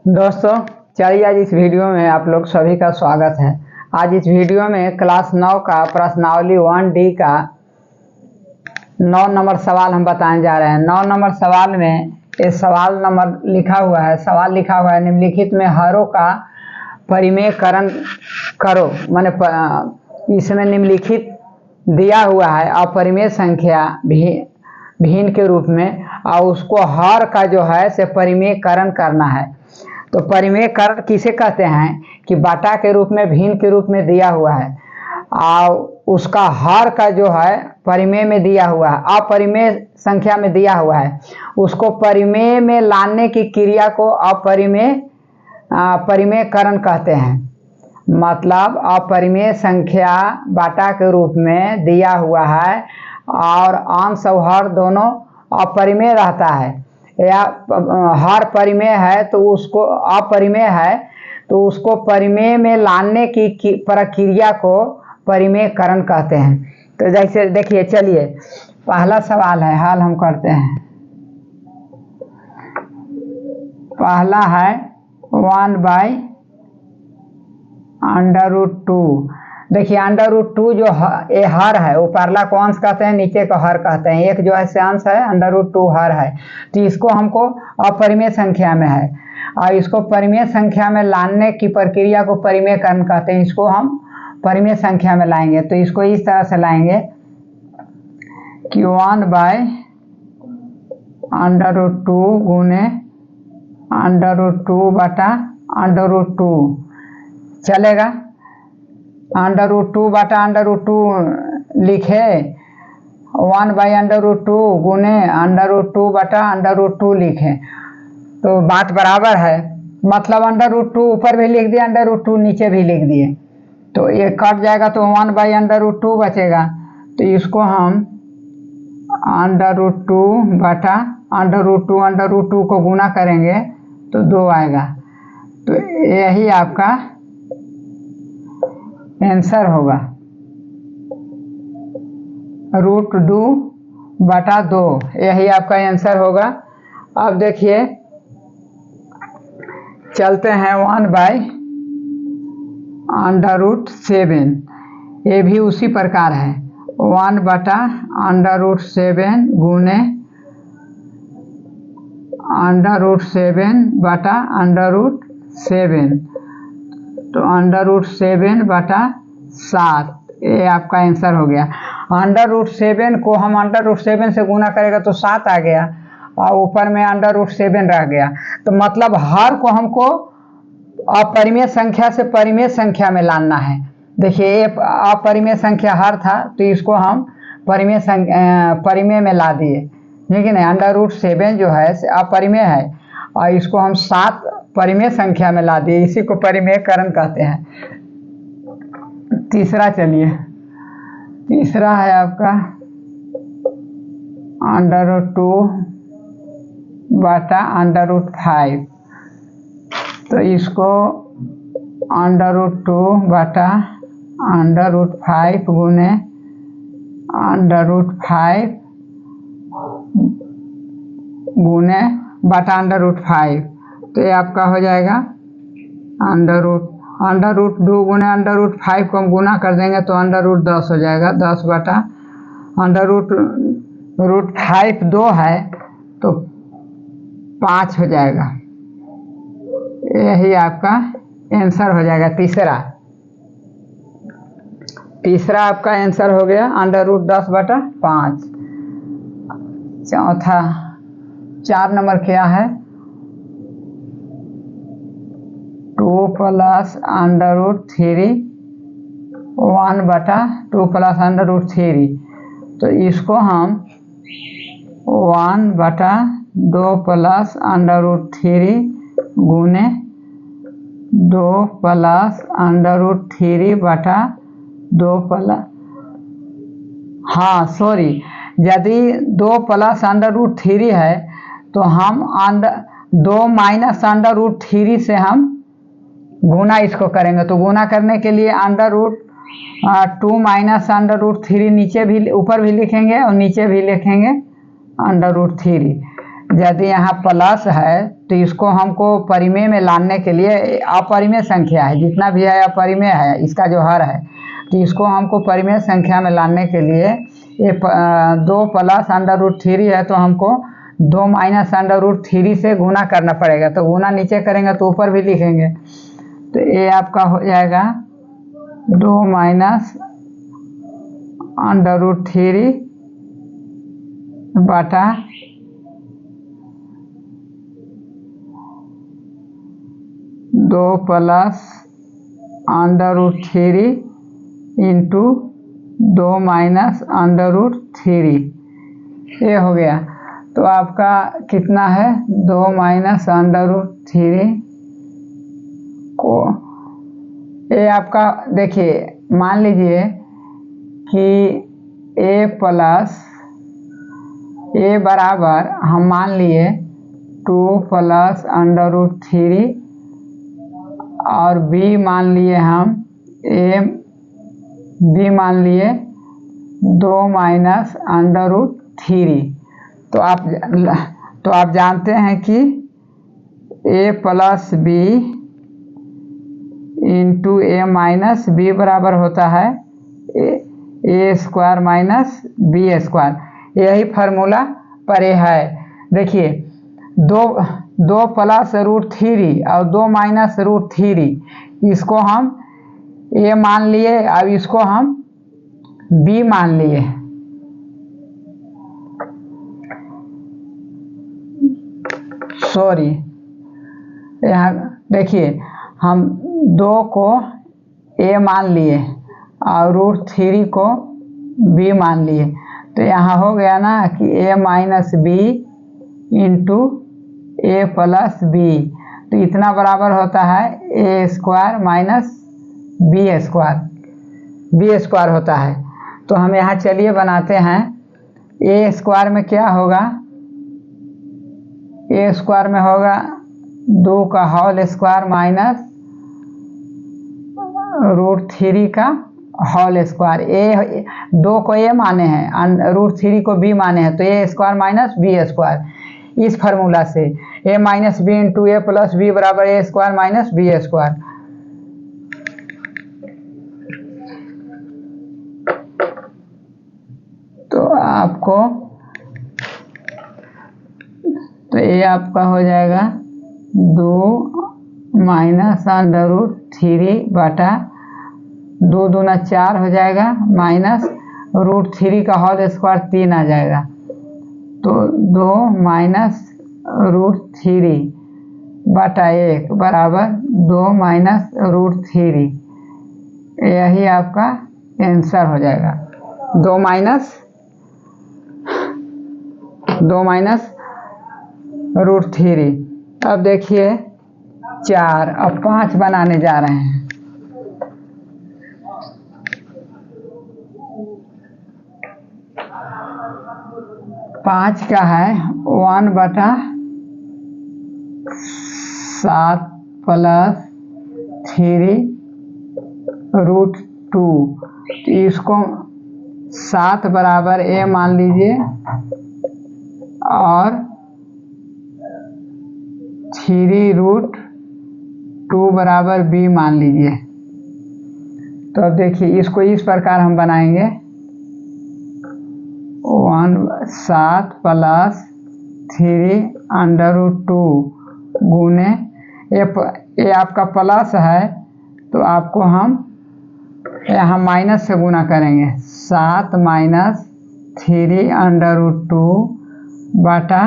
दोस्तों, चलिए आज इस वीडियो में आप लोग सभी का स्वागत है। आज इस वीडियो में क्लास 9 का प्रश्नावली 1D का 9 नंबर सवाल हम बताने जा रहे हैं। 9 नंबर सवाल में ये सवाल नंबर लिखा हुआ है, सवाल लिखा हुआ है निम्नलिखित में हरों का परिमेयकरण करो। माने इसमें निम्नलिखित दिया हुआ है अपरिमेय संख्या भिन्न के रूप में और उसको हर का जो है से परिमेयकरण करना है। तो परिमेयकरण किसे कहते हैं कि बाटा के रूप में भिन्न के रूप में दिया हुआ है और उसका हर का जो है परिमेय में दिया हुआ है, अपरिमेय संख्या में दिया हुआ है, उसको परिमेय में लाने की क्रिया को परिमेयकरण कहते हैं। मतलब अपरिमेय संख्या बाटा के रूप में दिया हुआ है और अंश और हर दोनों अपरिमेय रहता है, या हर परिमेय है तो उसको अपरिमेय है तो उसको परिमेय में लाने की प्रक्रिया को परिमेयकरण कहते हैं। तो जैसे देखिए, चलिए पहला सवाल है, हल हम करते हैं। पहला है 1/√2। देखिए √2 जो ये हर है, ऊपरला को अंश कहते हैं, नीचे को हर कहते हैं। एक जो है से अंश है, √2 हर है, तो इसको हमको अपरिमेय संख्या में है और इसको परिमेय संख्या में लाने की प्रक्रिया को परिमेयकरण कहते हैं। इसको हम परिमेय संख्या में लाएंगे तो इसको इस तरह से लाएंगे कि 1/√2 गुने √2/√2 चलेगा। √2/√2 लिखे, 1/√2 गुने √2/√2 लिखे तो बात बराबर है। मतलब √2 ऊपर भी लिख दिए, √2 नीचे भी लिख दिए तो ये कट जाएगा तो 1/√2 बचेगा। तो इसको हम √2/√2 को गुना करेंगे तो 2 आएगा। तो यही आपका आंसर होगा, √2/2 यही आपका आंसर होगा। अब देखिए चलते हैं 1/√7। ये भी उसी प्रकार है, 1/√7 गुने √7/√7 तो √7/7 ये आपका आंसर हो गया। √7 को हम √7 से गुना करेगा तो 7 आ गया और ऊपर में √7 रह गया। तो मतलब हर को हमको अपरिमेय संख्या से परिमेय संख्या में लाना है। देखिए ये अपरिमेय संख्या हर था तो इसको हम परिमेय में ला दिए, लेकिन √7 जो है अपरिमेय है और इसको हम 7 परिमेय संख्या में ला दिए, इसी को परिमेयकरण कहते हैं। तीसरा, चलिए तीसरा है आपका √2/√5। तो इसको √2/√5 गुने √5 गुने /√5 तो ये आपका हो जाएगा √2 गुने √5 को हम गुना कर देंगे तो √10 हो जाएगा। 10/√5 2 है तो 5 हो जाएगा। यही आपका आंसर हो जाएगा। तीसरा आपका आंसर हो गया √10/5। चौथा, 4 नंबर क्या है, 2 + √3 1/2 + √3 तो इसको हम 1/2 + √3 गुने 2 + √3/2 यदि 2 + √3 है तो हम 2 - √3 से हम गुना इसको करेंगे। तो गुना करने के लिए √2 - √3 नीचे भी ऊपर भी लिखेंगे और नीचे भी लिखेंगे √3। यदि यहाँ प्लस है तो इसको हमको परिमेय में लाने के लिए, अपरिमेय संख्या है, जितना भी है अपरिमेय है इसका जो हर है, तो इसको हमको परिमेय संख्या में लाने के लिए ये 2 प्लस √3 है तो हमको 2 माइनस √3 से गुना करना पड़ेगा। तो गुना नीचे करेंगे तो ऊपर भी लिखेंगे, तो ये आपका हो जाएगा 2 माइनस √3 बटा 2 प्लस √3 इंटू 2 माइनस √3, ये हो गया। तो आपका कितना है 2 माइनस √3 को, ये आपका देखिए मान लीजिए कि a प्लस a बराबर हम मान लिए 2 प्लस √3 और b मान लिए हम b मान लिए 2 माइनस √3। तो आप जानते हैं कि a plus b into a minus b बराबर होता है a square minus b square, यही फार्मूला पर ये है। देखिए 2 प्लस √3 और 2 माइनस √3, इसको हम a मान लिए, अब इसको हम b मान लिए। सॉरी, यहाँ देखिए हम 2 को a मान लिए और √3 को b मान लिए, तो यहाँ हो गया ना कि a minus b into a plus b, तो इतना बराबर होता है a square minus b square होता है। तो हम यहाँ चलिए बनाते हैं, a स्क्वायर में क्या होगा, a स्क्वायर में होगा 2 का होल स्क्वायर माइनस √3 का होल स्क्वायर। ए 2 को a माने हैं, √3 को b माने हैं, तो a square minus b square. इस फार्मूला से a minus b into a plus b बराबर a square minus b square. तो ये आपका हो जाएगा 2 माइनस √3 बटा 2 दूना 4 हो जाएगा, माइनस √3 का होल स्क्वायर 3 आ जाएगा, तो 2 माइनस √3 बटा 1 बराबर 2 माइनस √3, यही आपका आंसर हो जाएगा। 2 माइनस √3। अब देखिए 4, अब 5 बनाने जा रहे हैं। 5 का है 1 बटा 7 प्लस 3 √2, तो इसको 7 बराबर a मान लीजिए और 3 √2 बराबर b मान लीजिए। तो अब देखिए इसको इस प्रकार हम बनाएंगे, 7 प्लस 3 √2 गुने ये आपका प्लस है तो आपको हम यहाँ माइनस से गुना करेंगे, 7 माइनस 3 √2 बटा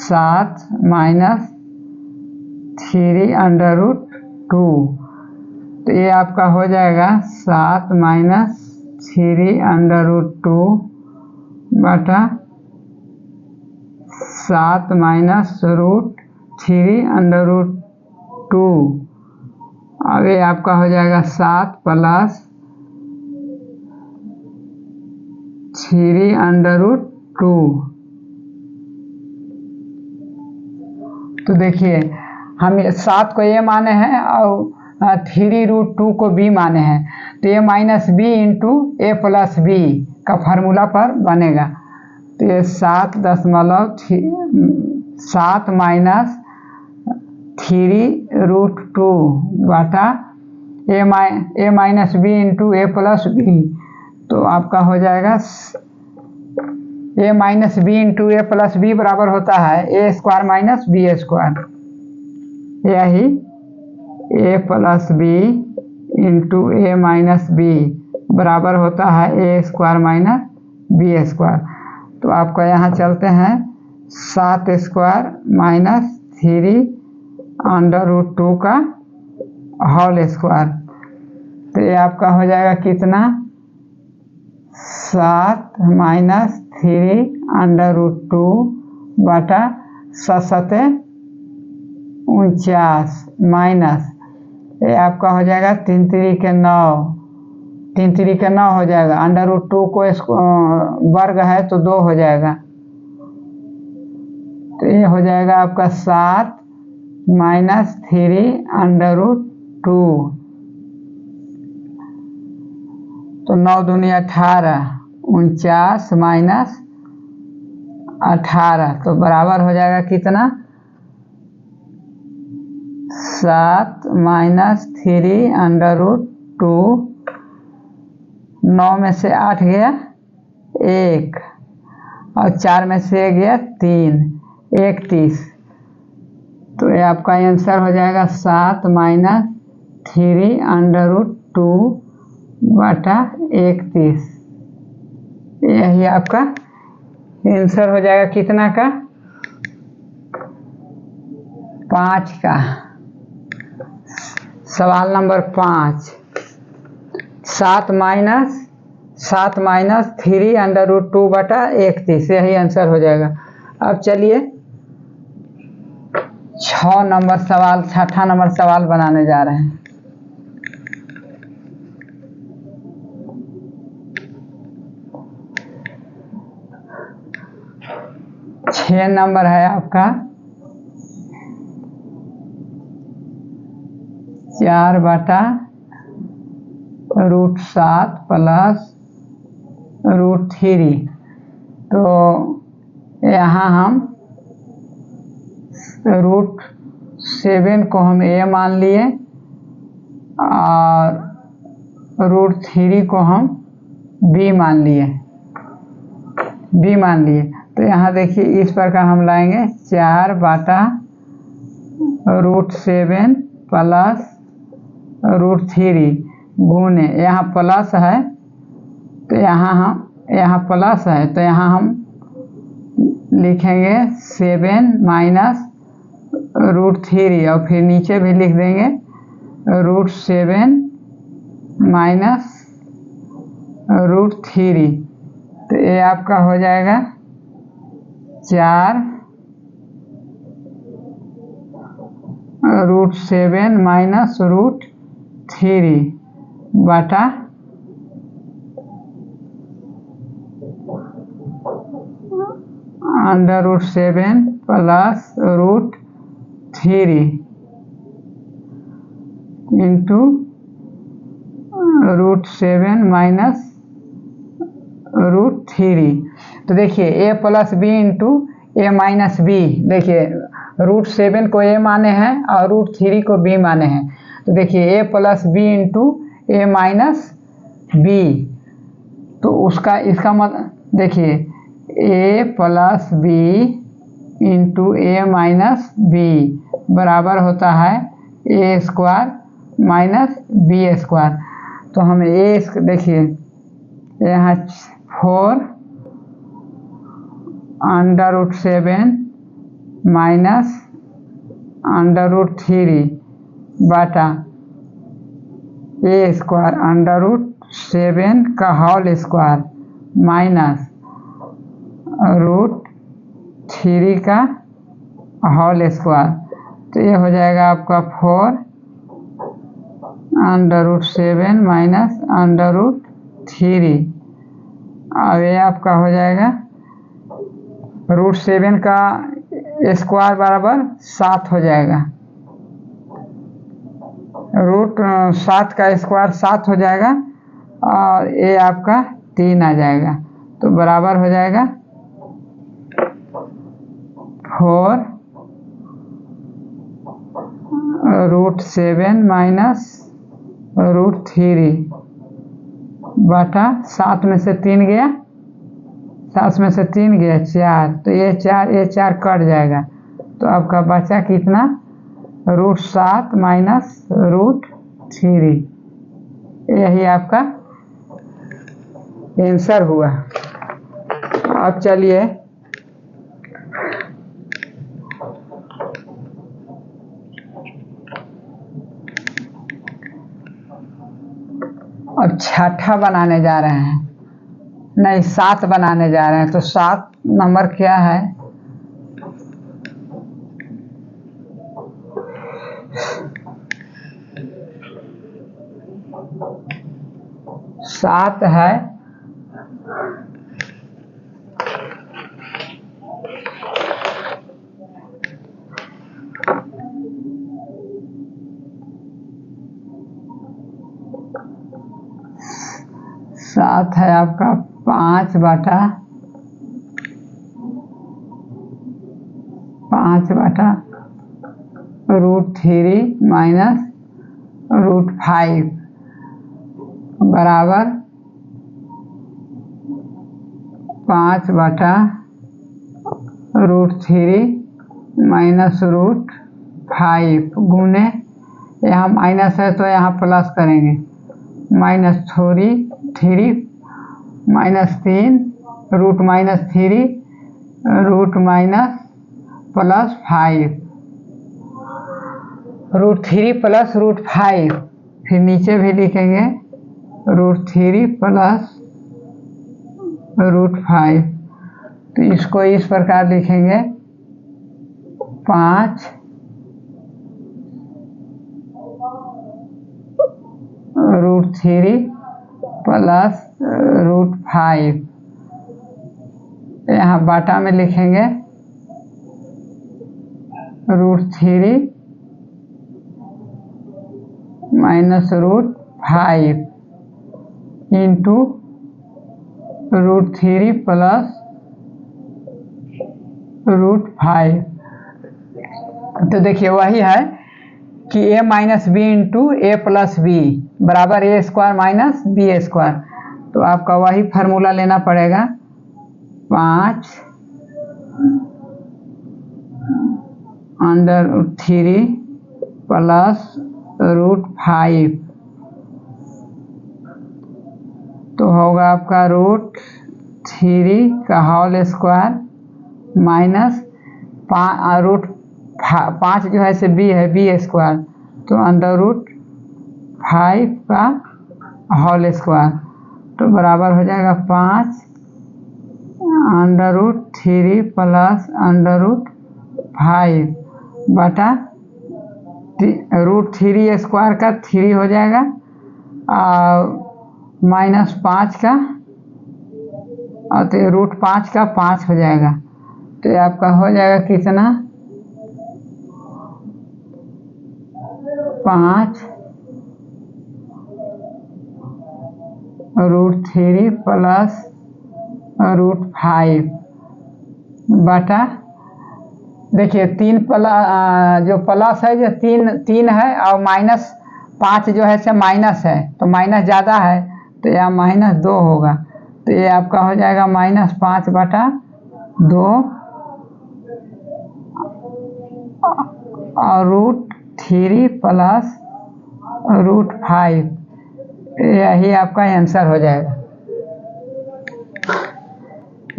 7 माइनस 3 √2, तो ये आपका हो जाएगा 7 माइनस 3 √2 बटा 7 माइनस √3 √2। अब ये आपका हो जाएगा 7 प्लस 3 √2। तो देखिए हम 7 को a माने हैं और 3 √2 को b माने हैं, तो a minus b into a plus b का फार्मूला पर बनेगा। तो ये 7 माइनस 3√2 बटा ए minus B into A plus B. तो आपका हो जाएगा ए minus B into A plus B बराबर होता है A square minus B square, यही ए plus B into A minus B बराबर होता है A square minus B square. तो आपका यहाँ चलते हैं 7 स्क्वायर माइनस 3√2 का होल स्क्वायर। तो ये आपका हो जाएगा कितना, 7 माइनस 3√2 बटा 7 49 माइनस ये आपका हो जाएगा 3 3 के 9 हो जाएगा। √2 को वर्ग है तो 2 हो जाएगा। तो ये हो जाएगा आपका 7 माइनस 3√2। तो 9 दूनी 18, 49 माइनस 18 तो बराबर हो जाएगा कितना, 7 माइनस 3√2। 9 में से 8 गया 1 और 4 में से गया 3, 31। तो ये आपका आंसर हो जाएगा 7 माइनस 3√2 बटा 31। यही आपका आंसर हो जाएगा कितना का, 5 का। सवाल नंबर 5, 7 माइनस 3√2 बटा 31, यही आंसर हो जाएगा। अब चलिए 6 नंबर सवाल, 6ठा नंबर सवाल बनाने जा रहे हैं। 6 नंबर है आपका 4/√7 प्लस √3। तो यहाँ हम √7 को हम a मान लिए और √3 को हम b मान लिए। तो यहाँ देखिए इस प्रकार हम लाएंगे 4/√7 प्लस √3 गुने, यहाँ प्लस है तो यहाँ प्लस है तो यहाँ हम लिखेंगे 7 माइनस √3 और फिर नीचे भी लिख देंगे √7 माइनस √3। तो ये आपका हो जाएगा 4√7 माइनस √3 बटा √7 प्लस √3 इंटू √7 माइनस √3। तो देखिए a plus B into A minus B. देखिए √7 को a माने हैं और √3 को b माने हैं। तो देखिए a plus B into A minus B, तो इसका मतलब देखिए a plus B into A minus B बराबर होता है A square minus B square. तो हम देखिए यहाँ 4√7 माइनस √3 बटा ए स्क्वायर √7 का होल स्क्वायर माइनस √3 का होल स्क्वायर। तो ये हो जाएगा आपका 4√7 माइनस √3 और ये आपका हो जाएगा √7 का स्क्वायर बराबर 7 हो जाएगा। √7 का स्क्वायर 7 हो जाएगा और ये आपका 3 आ जाएगा। तो बराबर हो जाएगा 4√7 माइनस √3 बटा 7 में से 3 गया, 7 में से 3 गया 4, तो ये 4 कट जाएगा। तो आपका बचा कितना, √7 माइनस √3। यही आपका आंसर हुआ। अब चलिए अब छठा बनाने जा रहे हैं, नहीं 7 बनाने जा रहे हैं। तो 7 नंबर क्या है, सात है 7 है आपका 5 बटा √3 माइनस √5 बराबर 5 बटा √3 माइनस √5 गुने, यहाँ माइनस है तो यहाँ प्लस करेंगे, -3 minus 3 root minus 3 root minus plus 5, √3 plus √5, फिर नीचे भी लिखेंगे √3 प्लस √5। तो इसको इस प्रकार लिखेंगे 5 √3 प्लस √5, यहाँ बाटा में लिखेंगे √3 माइनस √5 इंटू √3 प्लस √5। तो देखिए वही है कि a minus B into A plus B बराबर a² माइनस b²। तो आपका वही फार्मूला लेना पड़ेगा, 5√3 प्लस √5, तो होगा आपका √3 का होल स्क्वायर माइनस 5 जो है से b है b², तो √5 का होल स्क्वायर, तो बराबर हो जाएगा 5 √3 प्लस √5 बटा √3² का 3 हो जाएगा और माइनस 5 का, और तो √5 का 5 हो जाएगा। तो ये आपका हो जाएगा कितना, 5 √3 प्लस √5 बटा, देखिए 3 जो प्लस है जो 3 है और -5 जो है से माइनस है, तो माइनस ज़्यादा है तो यह -2 होगा। तो ये आपका हो जाएगा -5 बटा 2 और √3 प्लस √5, यही आपका आंसर हो जाएगा।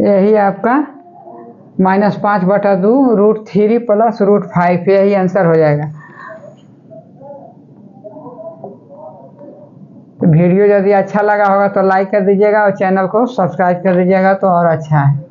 यही आपका -5 बटा 2 √3 प्लस √5, यही आंसर हो जाएगा। तो वीडियो यदि अच्छा लगा होगा तो लाइक कर दीजिएगा और चैनल को सब्सक्राइब कर दीजिएगा तो और अच्छा है।